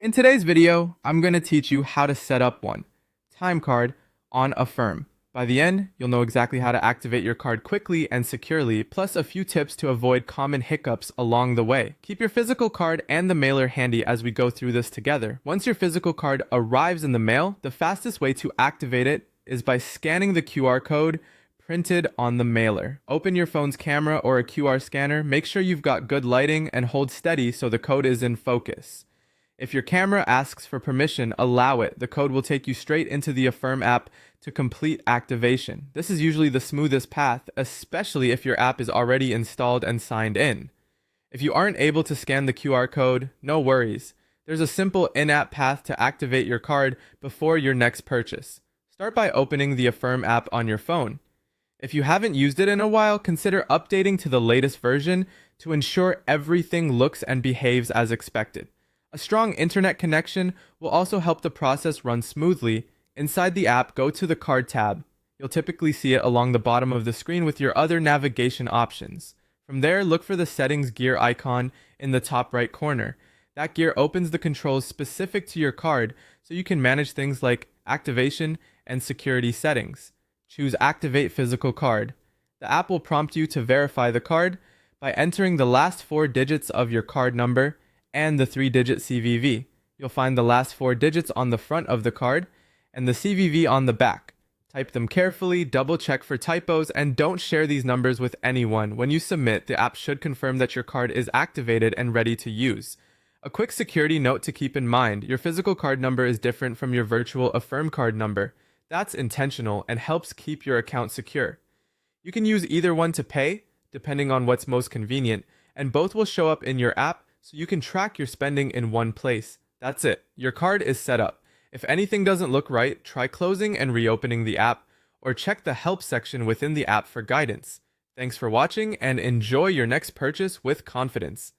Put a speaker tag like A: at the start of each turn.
A: In today's video, I'm going to teach you how to set up one time card on Affirm. By the end, you'll know exactly how to activate your card quickly and securely, plus a few tips to avoid common hiccups along the way. Keep your physical card and the mailer handy as we go through this together. Once your physical card arrives in the mail, the fastest way to activate it is by scanning the QR code printed on the mailer. Open your phone's camera or a QR scanner, make sure you've got good lighting, and hold steady so the code is in focus. If your camera asks for permission, allow it. The code will take you straight into the Affirm app to complete activation. This is usually the smoothest path, especially if your app is already installed and signed in. If you aren't able to scan the QR code, no worries. There's a simple in-app path to activate your card before your next purchase. Start by opening the Affirm app on your phone. If you haven't used it in a while, consider updating to the latest version to ensure everything looks and behaves as expected. A strong internet connection will also help the process run smoothly. Inside the app, go to the Card tab. You'll typically see it along the bottom of the screen with your other navigation options. From there, look for the Settings gear icon in the top right corner. That gear opens the controls specific to your card so you can manage things like activation and security settings. Choose Activate Physical Card. The app will prompt you to verify the card by entering the last 4 digits of your card number and the 3-digit CVV. You'll find the last 4 digits on the front of the card and the CVV on the back. Type them carefully, double check for typos, and don't share these numbers with anyone. When you submit, the app should confirm that your card is activated and ready to use. A quick security note to keep in mind: your physical card number is different from your virtual Affirm card number. That's intentional and helps keep your account secure. You can use either one to pay, depending on what's most convenient, and both will show up in your app so you can track your spending in one place. That's it. Your card is set up. If anything doesn't look right, try closing and reopening the app, or check the help section within the app for guidance. Thanks for watching and enjoy your next purchase with confidence.